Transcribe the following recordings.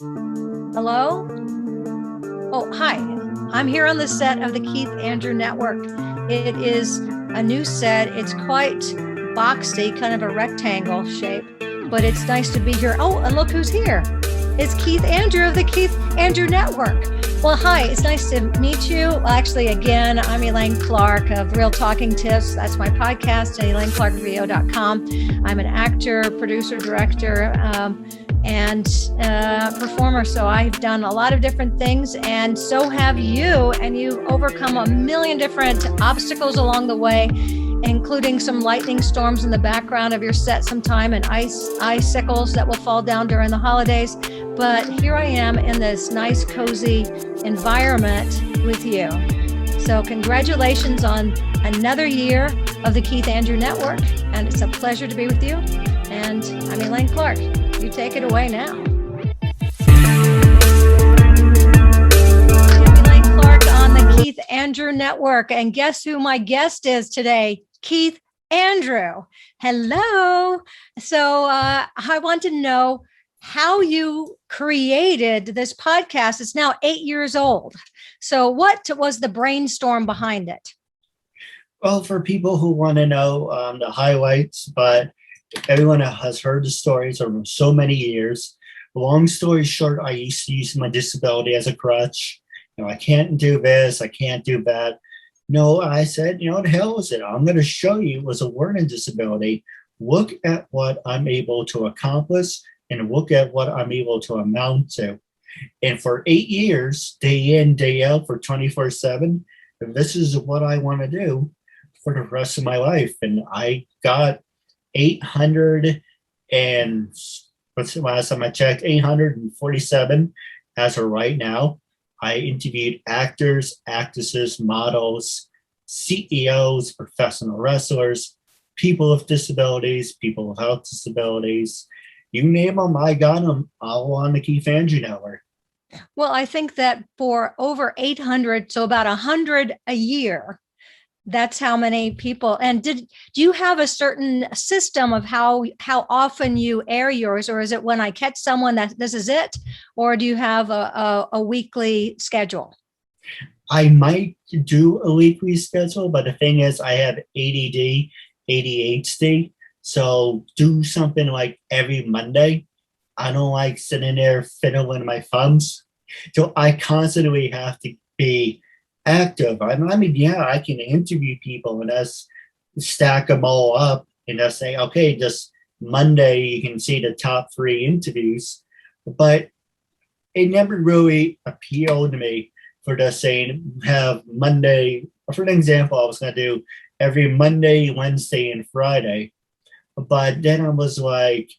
Hello? Oh, hi. I'm here on the set of the Keith Andrew Network. It is a new set. It's quite boxy, kind of a rectangle shape, but it's nice to be here. Oh, and look who's here. It's Keith Andrew of the Keith Andrew Network. Well, hi, it's nice to meet you. Well, actually, again, I'm Elaine Clark of Real Talking Tips. That's my podcast at ElaineClarkVO.com. I'm an actor, producer, director, and performer. So I've done a lot of different things, and so have you. And you've overcome a million different obstacles along the way, including some lightning storms in the background of your set sometime and icicles that will fall down during the holidays. But here I am in this nice, cozy environment with you. So congratulations on another year of the Keith Andrew Network. And it's a pleasure to be with you. And I'm Elaine Clark. You take it away now. Elaine Clark on the Keith Andrew Network. And guess who my guest is today? Keith Andrew. Hello. So I want to know how you created this podcast. It's now 8 years old. So what was the brainstorm behind it? Well, for people who want to know the highlights, but everyone has heard the stories over so many years. Long story short, I used to use my disability as a crutch. I can't do this, I can't do that. No, I said, the hell is it? I'm going to show you it was a learning disability. Look at what I'm able to accomplish and look at what I'm able to amount to. And for 8 years, day in, day out, for 24/7, this is what I want to do for the rest of my life. And I got 800 and what's the last time I checked? 847 as of right now. I interviewed actors, actresses, models, CEOs, professional wrestlers, people with disabilities, people with health disabilities. You name them, I got them all on the Keith Andrew Network. Well, I think that for over 800, so about 100 a year, that's how many people. And do you have a certain system of how often you air yours, or is it when I catch someone that this is it, or do you have a weekly schedule? I might do a weekly schedule, but the thing is, I have ADD, ADHD, so do something like every Monday. I don't like sitting there fiddling my thumbs, so I constantly have to be active. I mean, yeah, I can interview people and just stack them all up and just say, okay, just Monday you can see the top 3 interviews. But it never really appealed to me for just saying have Monday. For an example, I was going to do every Monday, Wednesday, and Friday. But then I was like,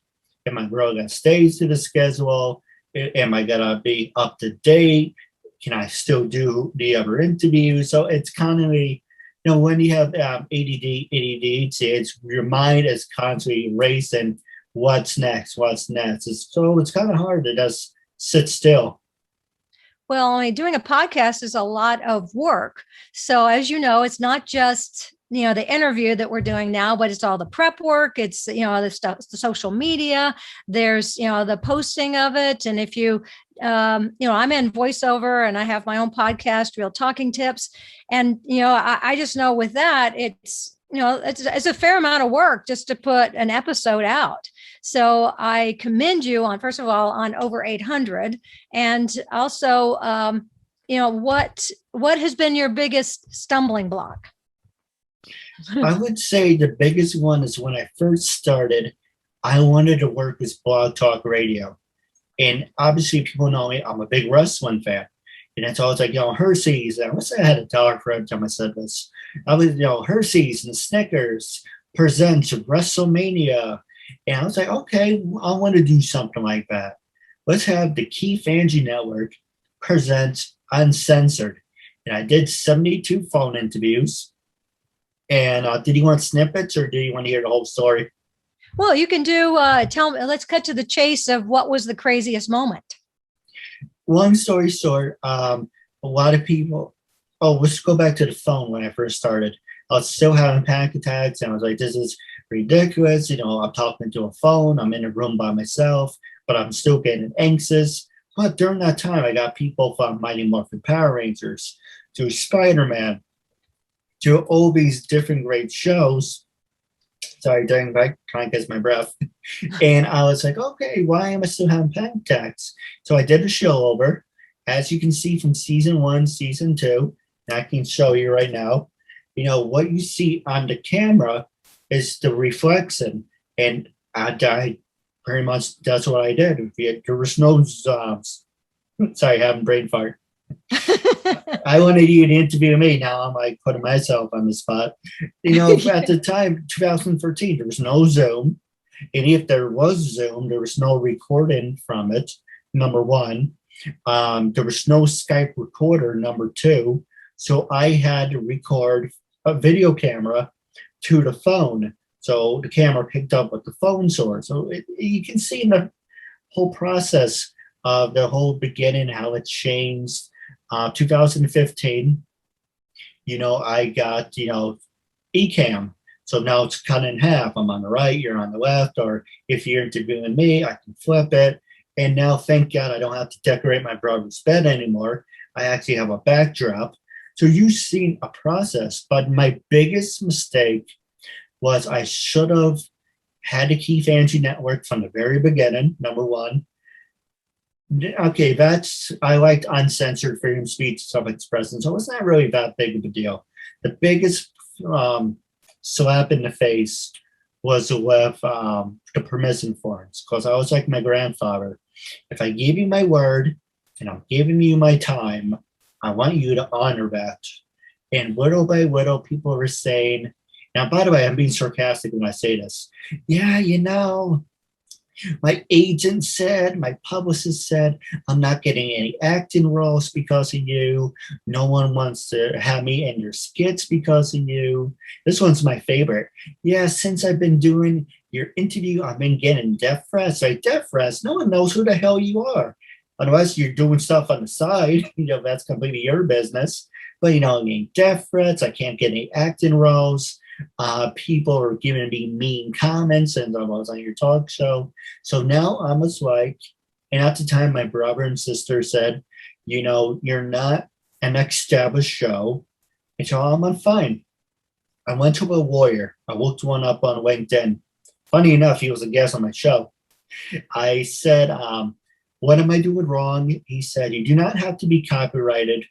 am I really going to stay to the schedule? Am I going to be up to date? Can I still do the other interviews? So it's kind of, when you have ADD, ADHD, it's your mind is constantly racing. What's next? So it's kind of hard to just sit still. Well, I mean, doing a podcast is a lot of work. So as you know, it's not just the interview that we're doing now, but it's all the prep work. It's, the stuff, the social media, there's, the posting of it. And if I'm in voiceover and I have my own podcast, Real Talking Tips. And, I just know with that, it's a fair amount of work just to put an episode out. So I commend you on, first of all, on over 800. And also, what has been your biggest stumbling block? I would say the biggest one is when I first started, I wanted to work with Blog Talk Radio. And obviously people know me, I'm a big wrestling fan. And it's always like, Hershey's. I wish I had a dollar for every time I said this. I was, Hershey's and Snickers presents WrestleMania. And I was like, okay, I want to do something like that. Let's have the Keith Andrew Network present Uncensored. And I did 72 phone interviews. And did you want snippets or do you want to hear the whole story? Well, you can do, tell me, let's cut to the chase of what was the craziest moment. Long story short, a lot of people, let's go back to the phone when I first started. I was still having panic attacks and I was like, this is ridiculous. I'm talking to a phone. I'm in a room by myself, but I'm still getting anxious. But during that time, I got people from Mighty Morphin Power Rangers to Spider-Man to all these different great shows. Sorry, dang, I can't catch my breath. And I was like, okay, why am I still having panic attacks? So I did a show over. As you can see from season one, season two, and I can show you right now, what you see on the camera is the reflection. And I pretty much, that's what I did. There was no, sorry, having brain fart. I wanted you to interview me. Now I'm like putting myself on the spot. At the time, 2013, there was no Zoom. And if there was Zoom, there was no recording from it, number one. There was no Skype recorder, number two. So I had to record a video camera to the phone. So the camera picked up with the phone source. So you can see in the whole process of the whole beginning how it changed. 2015, I got, eCam. So now it's cut in half. I'm on the right, you're on the left, or if you're interviewing me, I can flip it. And now, thank God, I don't have to decorate my brother's bed anymore. I actually have a backdrop. So you've seen a process, but my biggest mistake was I should have had the Keith Andrew Network from the very beginning, number one. Okay, I liked uncensored freedom of speech, self-expression, so it's not really that big of a deal. The biggest slap in the face was with the permission forms, because I was like my grandfather. If I give you my word and I'm giving you my time, I want you to honor that. And little by little, people were saying, now, by the way, I'm being sarcastic when I say this. Yeah, my agent said, my publicist said, I'm not getting any acting roles because of you. No one wants to have me in your skits because of you. This one's my favorite. Yeah, since I've been doing your interview, I've been getting death threats. Like, death threats? No one knows who the hell you are. Unless you're doing stuff on the side, that's completely your business. But, I'm getting death threats. I can't get any acting roles. People are giving me mean comments and I was on your talk show. So now I was like, and at the time, my brother and sister said, you're not an established show. And so I'm fine. I went to a lawyer. I looked one up on LinkedIn. Funny enough, he was a guest on my show. I said, what am I doing wrong? He said, you do not have to be copyrighted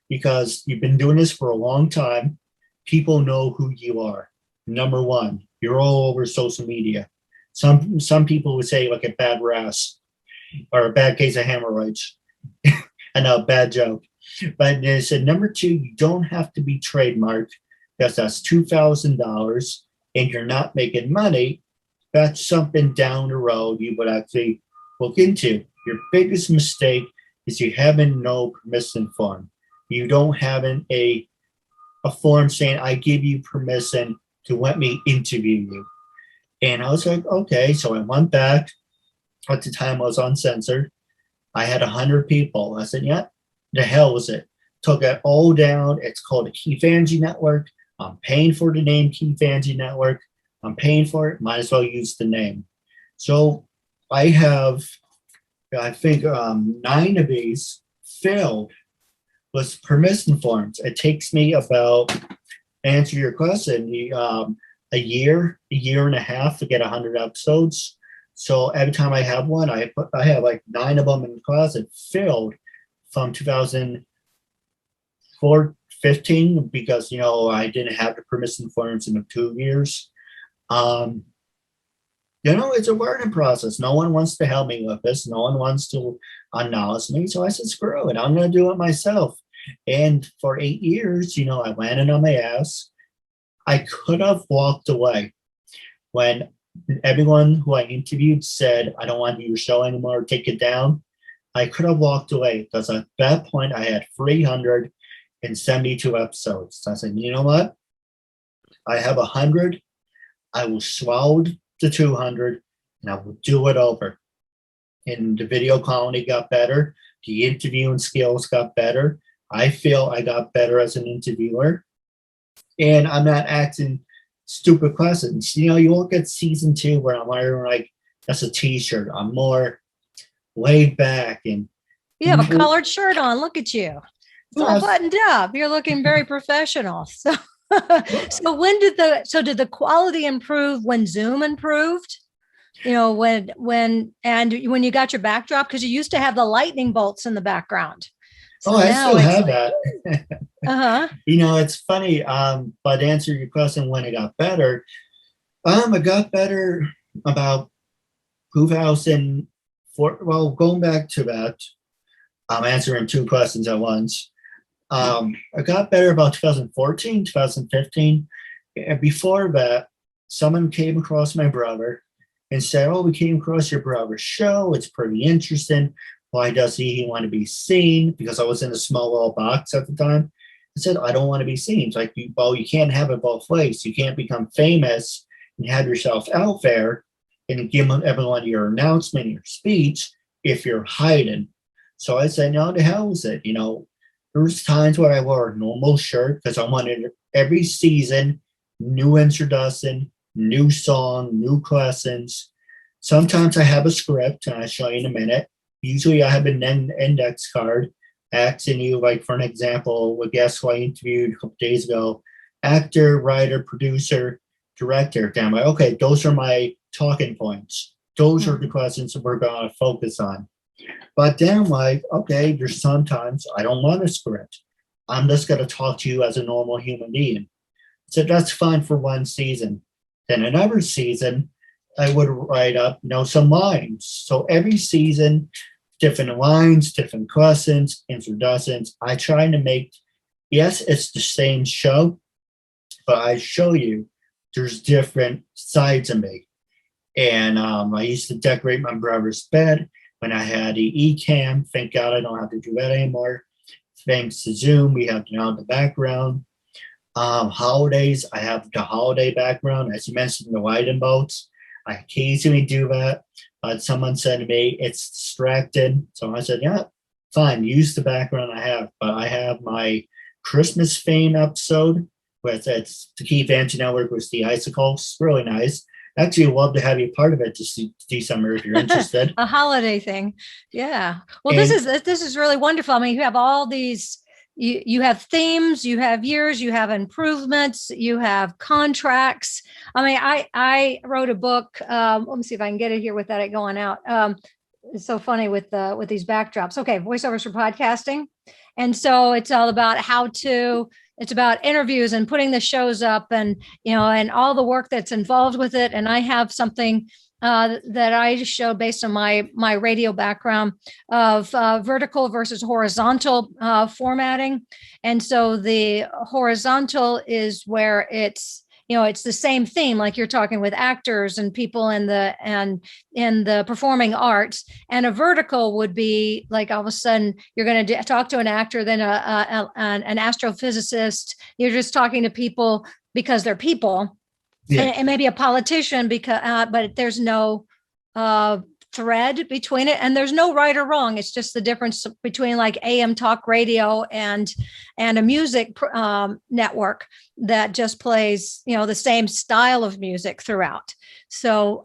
because you've been doing this for a long time. People know who you are. Number one, you're all over social media. Some people would say like a bad rash or a bad case of hemorrhoids. I know, bad joke. But they said, number two, you don't have to be trademarked because that's $2,000 and you're not making money. That's something down the road you would actually look into. Your biggest mistake is you haven't no permission form. You don't have a form saying, I give you permission to let me interview you. And I was like, okay. So I went back. At the time, I was uncensored. I had 100 people. I said, yeah, the hell was it? Took it all down. It's called the Keith Andrew Network. I'm paying for the name Keith Andrew Network. I'm paying for it. Might as well use the name. So I have, I think, 9 of these filled with permission forms. It takes me about, answer your question, a year and a half to get 100 episodes. So every time I have one, I have like 9 of them in the closet filled from 2015 because I didn't have the permission forms in the 2 years. It's a learning process. No one wants to help me with this. No one wants to acknowledge me. So I said, screw it. I'm going to do it myself. And for 8 years, I landed on my ass. I could have walked away when everyone who I interviewed said, I don't want to do your show anymore, take it down. I could have walked away because at that point I had 372 episodes. So I said, you know what? I have 100. I will swallow the 200 and I will do it over. And the video quality got better. The interviewing skills got better. I feel I got better as an interviewer. And I'm not asking stupid questions. You look at season 2 where I'm wearing like, that's a t-shirt. I'm more laid back and You have a collared shirt on. Look at you. It's all buttoned up. You're looking very professional. So, so did the quality improve when Zoom improved? You know, when you got your backdrop, because you used to have the lightning bolts in the background. So I still have that. You know, it's funny. But to answer your question, when it got better, it got better about 2004. Well, going back to that, I'm answering two questions at once. I got better about 2014, 2015. And before that, someone came across my brother and said, "Oh, we came across your brother's show. It's pretty interesting. Why does he want to be seen?" Because I was in a small little box at the time. I said, "I don't want to be seen." It's like, well, you can't have it both ways. You can't become famous and have yourself out there and give everyone your announcement, your speech, if you're hiding. So I said, no, the hell is it? You know, there was times where I wore a normal shirt because I wanted every season, new introduction, new song, new lessons. Sometimes I have a script, and I'll show you in a minute. Usually I have an index card asking you, like, for an example, a guest who I interviewed a couple days ago, actor, writer, producer, director. Then I'm like, okay, those are my talking points. Those are the questions that we're going to focus on. But then I'm like, okay, there's sometimes I don't want a script. I'm just going to talk to you as a normal human being. So that's fine for one season. Then another season, I would write up, you know, some lines. So every season, different lines, different questions, introductions. I try to make, yes, it's the same show, but I show you there's different sides of me. And I used to decorate my brother's bed when I had the eCam. Thank God I don't have to do that anymore. Thanks to Zoom, we have now the background. Holidays, I have the holiday background. As you mentioned, the lightning bolts. I occasionally do that. But someone said to me, it's distracted. So I said, yeah, fine, use the background I have. But I have my Christmas Fame episode, where it's the KeithAndrewNetWork was the icicles. Really nice. Actually, I'd love to have you part of it to see summer if you're interested. A holiday thing. Yeah. Well, this is really wonderful. I mean, you have all these, you have themes, you have years, you have improvements, you have contracts. I mean, I wrote a book. Let me see if I can get it here without it going out. It's so funny with these backdrops. Okay, voiceovers for podcasting. And so it's all about it's about interviews and putting the shows up, and, you know, and all the work that's involved with it. And I have something that I show based on my radio background of vertical versus horizontal formatting. And so the horizontal is where it's, you know, it's the same theme, like you're talking with actors and people in the performing arts. And a vertical would be like, all of a sudden you're going to talk to an actor, then an astrophysicist. You're just talking to people because they're people. Yeah. And maybe a politician, because but there's no thread between it, and there's no right or wrong. It's just the difference between like AM talk radio and a music network that just plays, you know, the same style of music throughout. So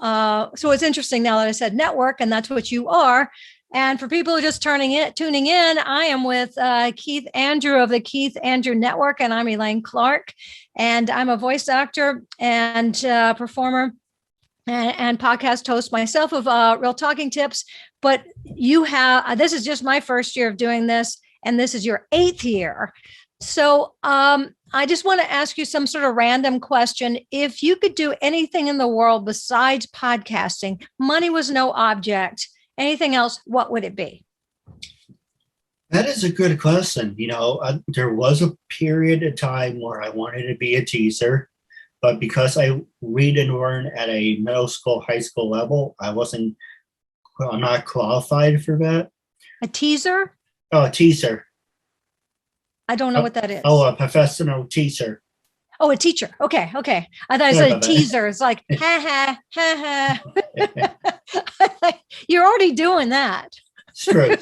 it's interesting now that I said network, and that's what you are. And for people who are just tuning in, I am with Keith Andrew of the Keith Andrew Network, and I'm Elaine Clark, and I'm a voice actor and performer and podcast host myself of Real Talking Tips. But you have, this is just my first year of doing this, and this is your 8th year. So I just want to ask you some sort of random question. If you could do anything in the world besides podcasting, money was no object, anything else, what would it be? That is a good question. You know, there was a period of time where I wanted to be a teaser. But because I read and learn at a middle school, high school level, I'm not qualified for that. A teaser? Oh, a teaser. I don't know what that is. Oh, a professional teacher. Oh, a teacher. Okay. I thought I said a teaser. It's like, ha, ha, ha, ha. You're already doing that. It's true.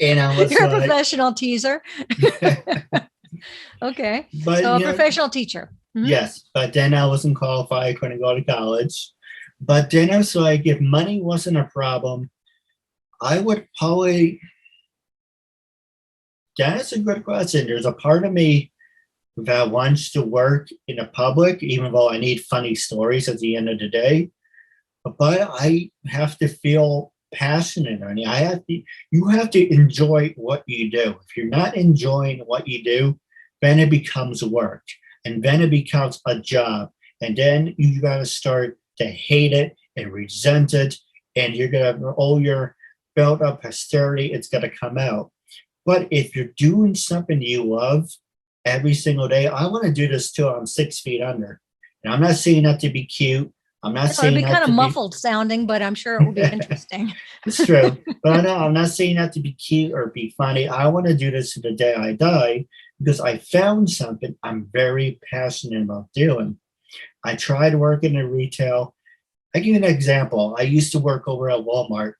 And you're a professional teaser. Okay. But, so a professional teacher. Mm-hmm. Yes, but then I wasn't qualified, couldn't go to college. But then I was like, if money wasn't a problem, I would probably, That's a good question. There's a part of me that wants to work in the public, even though I need funny stories at the end of the day. But I have to feel passionate on it. You have to enjoy what you do. If you're not enjoying what you do, then it becomes work, and then it becomes a job, and then you got to start to hate it and resent it, and you're gonna all your built up hysteria. It's gonna come out. But if you're doing something you love every single day, I want to do this till I'm 6 feet under. And I'm not saying that to be cute. I'm not It'd saying be that kind of to be. muffled sounding, but I'm sure it will be interesting. It's true. But I know I'm not saying that to be cute or be funny. I want to do this to the day I die because I found something I'm very passionate about doing. I tried working in retail. I give you an example. I used to work over at Walmart,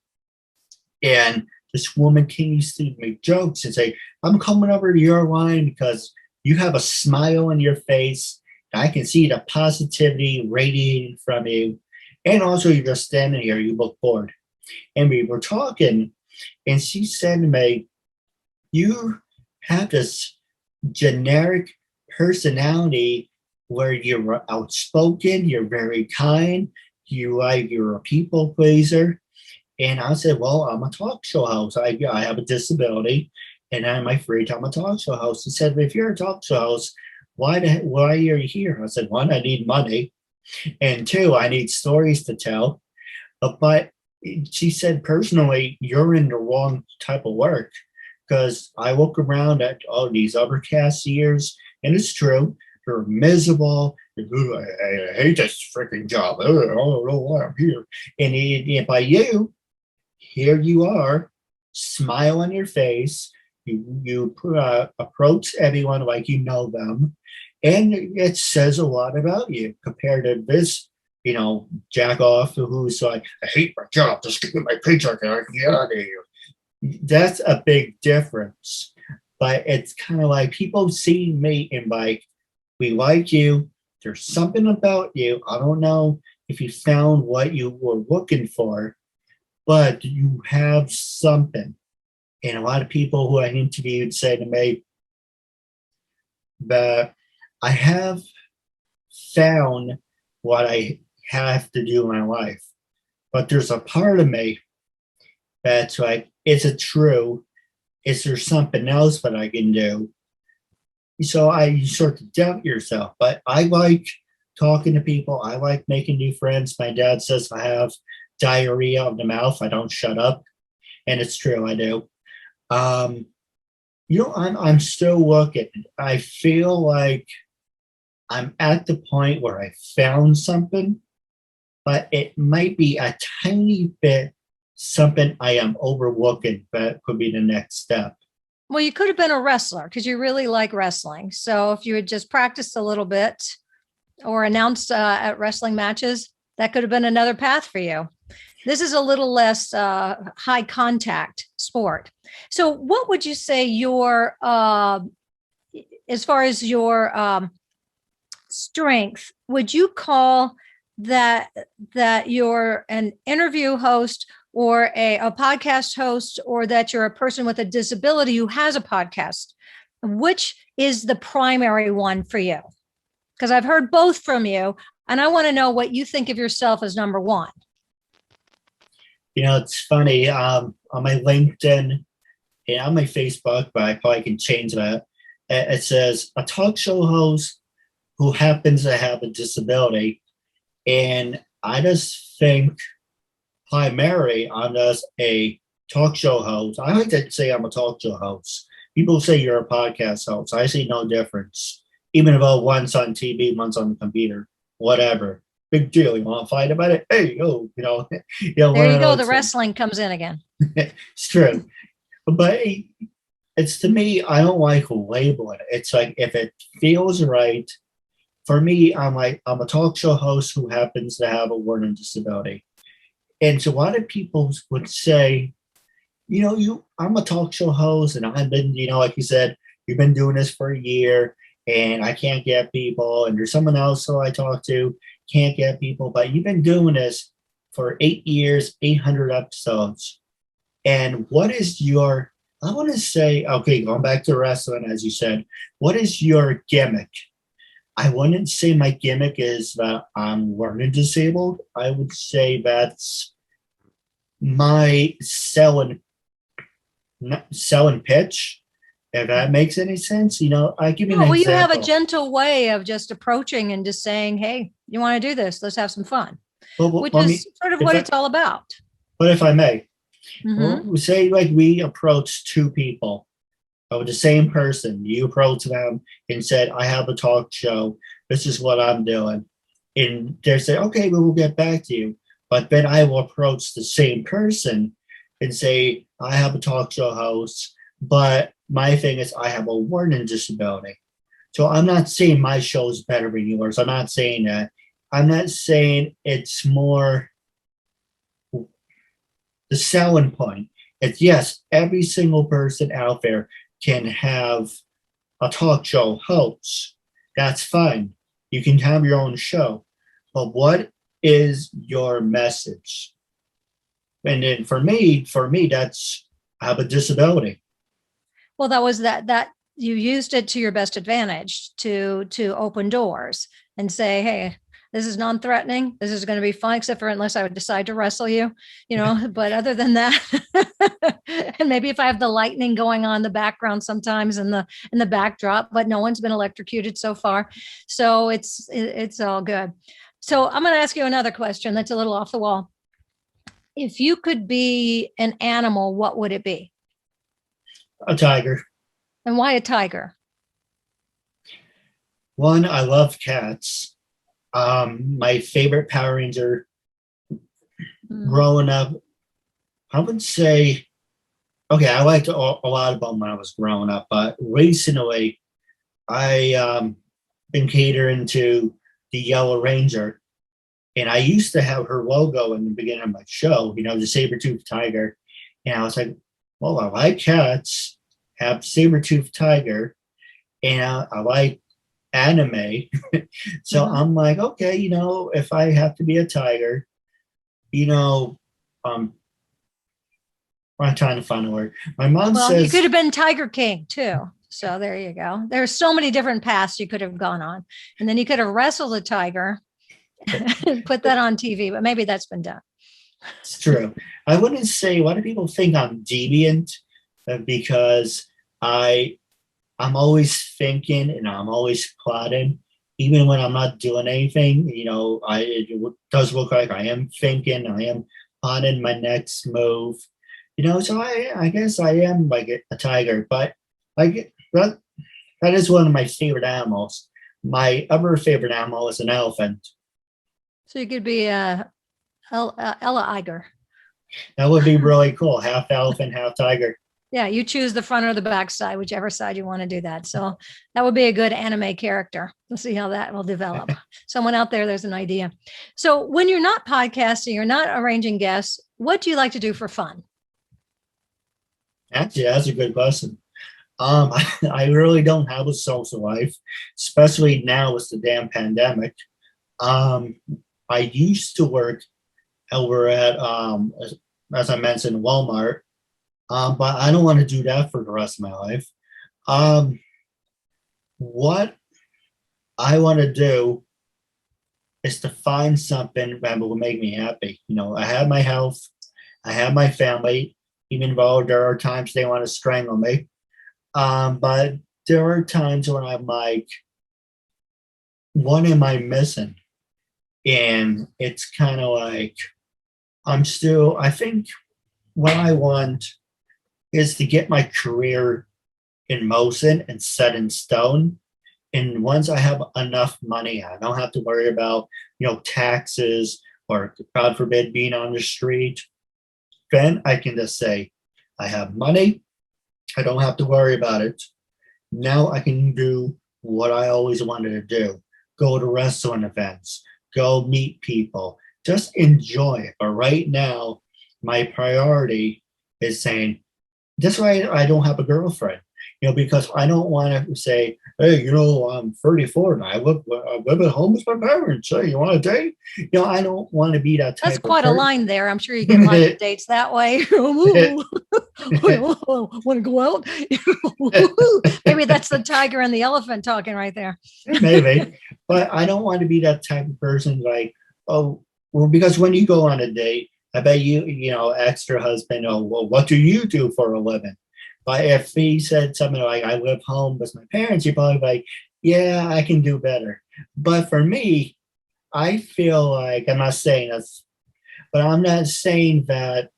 and this woman used to make jokes and say, I'm coming over to your line because you have a smile on your face. I can see the positivity radiating from you. And also, you're just standing here, you look bored. And we were talking, and she said to me, you have this generic personality where you're outspoken, you're very kind, you're a people pleaser. And I said, well, I'm a talk show host. I have a disability, and in my free time, I'm a talk show host. He said, if you're a talk show host, why are you here? I said, one, I need money, and two, I need stories to tell. But she said, personally, you're in the wrong type of work because I look around at all these other cashiers, and it's true, they're miserable. I hate this freaking job. I don't know why I'm here. And by you, here you are, smile on your face. You approach everyone like you know them, and it says a lot about you compared to this, jack off who's like, I hate my job. Just give me my paycheck and I can get out of here. That's a big difference. But it's kind of like people see me and like, we like you. There's something about you. I don't know if you found what you were looking for, but you have something. And a lot of people who I interviewed say to me that I have found what I have to do in my life. But there's a part of me that's like, is it true? Is there something else that I can do? So you sort of doubt yourself. But I like talking to people. I like making new friends. My dad says I have diarrhea of the mouth. I don't shut up. And it's true, I do. I'm still looking. I feel like I'm at the point where I found something, but it might be a tiny bit something I am overlooking that could be the next step. Well, you could have been a wrestler because you really like wrestling. So if you had just practiced a little bit or announced at wrestling matches, that could have been another path for you. This is a little less high contact sport. So what would you say your, as far as your strength, would you call that you're an interview host or a podcast host, or that you're a person with a disability who has a podcast? Which is the primary one for you? Because I've heard both from you, and I want to know what you think of yourself as number one. It's funny. On my LinkedIn and on my Facebook, but I probably can change that. It says a talk show host who happens to have a disability. And I just think primarily I'm just a talk show host. I like to say I'm a talk show host. People say you're a podcast host. I see no difference. Even though one's on TV, one's on the computer, whatever. Big deal. You want to fight about it? Hey, there you go. The wrestling comes in again. It's true. But it's to me, I don't like labeling it. It's like if it feels right, for me, I'm a talk show host who happens to have a learning disability. And so a lot of people would say, I'm a talk show host and I've been, like you said, you've been doing this for a year and I can't get people. And there's someone else who I talk to, can't get people, but you've been doing this for 8 years, 800 episodes. And what is your I want to say, okay, going back to wrestling, as you said, what is your gimmick? I wouldn't say my gimmick is that I'm learning disabled. I would say that's my selling pitch, if that makes any sense. I give you an Oh, well, you have a example. gentle way of just approaching and just saying, hey, you want to do this? Let's have some fun, Well, which let me, is sort of if what I, it's all about. but if I may, well, Hmm. we say like we approach two people of the same person. You approach them and said, I have a talk show. This is what I'm doing. And they say, okay, we will get back to you. But then I will approach the same person and say, I have a talk show host, but my thing is I have a learning disability. So I'm not saying my show is better than yours. I'm not saying that. I'm not saying it's more the selling point. It's yes, every single person out there can have a talk show host. That's fine. You can have your own show. But what is your message? And then for me, that's I have a disability. Well, that was that you used it to your best advantage to open doors and say, hey, this is non-threatening. This is going to be fun, except for unless I would decide to wrestle you, But other than that, and maybe if I have the lightning going on in the background sometimes in the backdrop, but no one's been electrocuted so far, so it's all good. So I'm going to ask you another question that's a little off the wall. If you could be an animal, what would it be? A tiger. And why a tiger? One, I love cats. My favorite Power Ranger Mm. growing up, I would say, okay, I liked a lot of them when I was growing up, but recently I been catering to the Yellow Ranger, and I used to have her logo in the beginning of my show, the saber-toothed tiger, and I was like, well, I like cats, have saber-toothed tiger, and I like anime, so Mhm. I'm like, okay, if I have to be a tiger, you know, um, I'm trying to find a word. My mom Well, you could says have been Tiger King too. So there you go. There's so many different paths you could have gone on. And then you could have wrestled a tiger and put that on TV, but maybe that's been done. it's true. I wouldn't say a lot of people think I'm deviant because I I'm always thinking and I'm always plotting, even when I'm not doing anything. It does look like I am thinking, I am plotting my next move. So I guess I am like a tiger, but I get that is one of my favorite animals. My other favorite animal is an elephant. So you could be Ella Iger. That would be really cool. Half elephant, half tiger. Yeah, you choose the front or the back side, whichever side you want to do that. So that would be a good anime character. We'll see how that will develop. Someone out there's an idea. So when you're not podcasting, you're not arranging guests, what do you like to do for fun? Actually, that's a good question. I really don't have a social life, especially now with the damn pandemic. Um, I used to work over at, as I mentioned, Walmart, but I don't want to do that for the rest of my life. Um, what I want to do is to find something that will make me happy. I have my health, I have my family, even though there are times they want to strangle me. But there are times when I'm like, what am I missing? And it's kind of like, I think what I want is to get my career in motion and set in stone. And once I have enough money, I don't have to worry about, taxes or God forbid being on the street. Then I can just say, I have money. I don't have to worry about it. Now I can do what I always wanted to do: go to wrestling events, go meet people, just enjoy it. But right now, my priority is saying, that's why I don't have a girlfriend. because I don't want to say, hey, I'm 34 and I live at home with my parents. Hey, you want to date? I don't want to be that type That's of quite a person. line there. I'm sure you get lots of dates that way. Want to go out? Maybe that's the tiger and the elephant talking right there. Maybe, but I don't want to be that type of person like, oh, well, because when you go on a date, I bet ask your husband, oh, well, what do you do for a living? But if he said something like, I live home with my parents, you're probably like, yeah, I can do better. But for me, I feel like, I'm not saying this, but I'm not saying that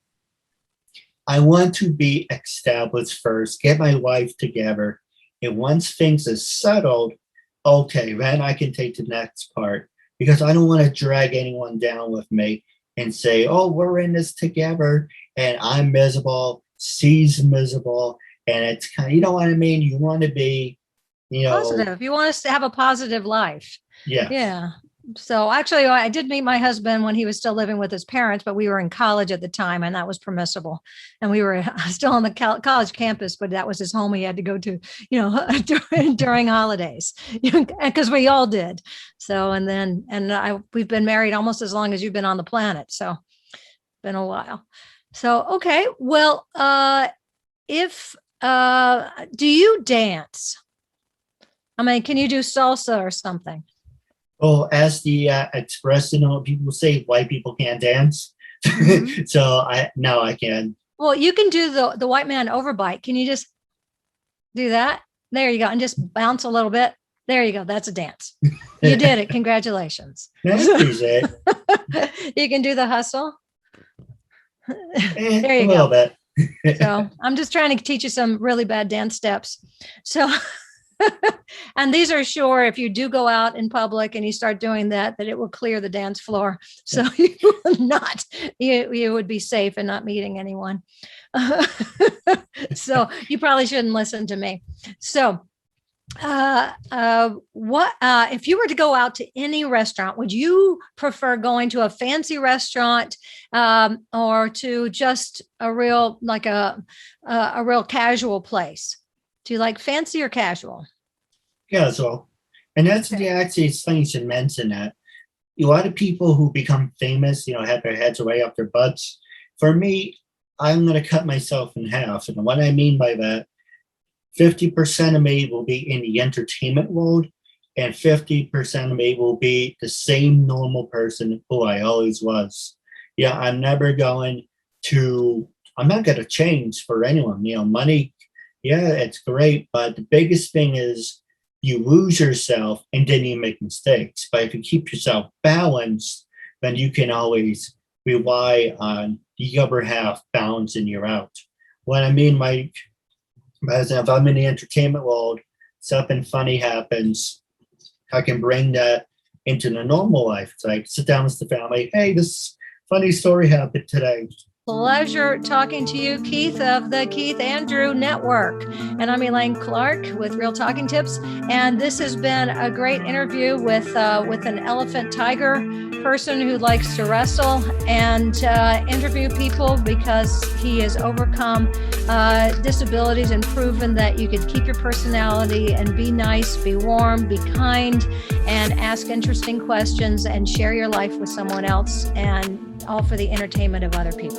I want to be established first, get my life together. And once things are settled, okay, then I can take the next part because I don't want to drag anyone down with me and say, oh, we're in this together and I'm miserable, she's miserable. And it's kind of, you know what I mean? You want to be, positive. You want us to have a positive life. Yes. Yeah. So actually, I did meet my husband when he was still living with his parents, but we were in college at the time and that was permissible. And we were still on the college campus, but that was his home he had to go to, during holidays, because we all did. So, we've been married almost as long as you've been on the planet. So been a while. So, okay. Well, do you dance? I mean, can you do salsa or something? Oh, as the expression, people say white people can't dance. Mm-hmm. So I can. Well, you can do the white man overbite. Can you just do that? There you go. And just bounce a little bit. There you go. That's a dance. You did it. Congratulations. It. You can do the hustle. There you go. A little bit. So I'm just trying to teach you some really bad dance steps. So and these are sure if you do go out in public and you start doing that it will clear the dance floor. So you would be safe and not meeting anyone. So you probably shouldn't listen to me. So what if you were to go out to any restaurant, would you prefer going to a fancy restaurant or to just a real real casual place? Do you like fancy or casual? Casual. And that's actually it's funny to mention that. A lot of people who become famous, have their heads way up their butts. For me, I'm going to cut myself in half. And what I mean by that, 50% of me will be in the entertainment world, and 50% of me will be the same normal person who I always was. Yeah, I'm not going to change for anyone. Money, yeah, it's great. But the biggest thing is you lose yourself and then you make mistakes. But if you keep yourself balanced, then you can always rely on the other half balancing you out. What I mean, Mike, as if I'm in the entertainment world, something funny happens, I can bring that into the normal life. It's like sit down with the family. Hey, this funny story happened today. Pleasure talking to you, Keith of the Keith Andrew Network. And I'm Elaine Clark with Real Talking Tips. And this has been a great interview with an elephant tiger person who likes to wrestle and interview people because he has overcome disabilities and proven that you could keep your personality and be nice, be warm, be kind, and ask interesting questions and share your life with someone else, and all for the entertainment of other people.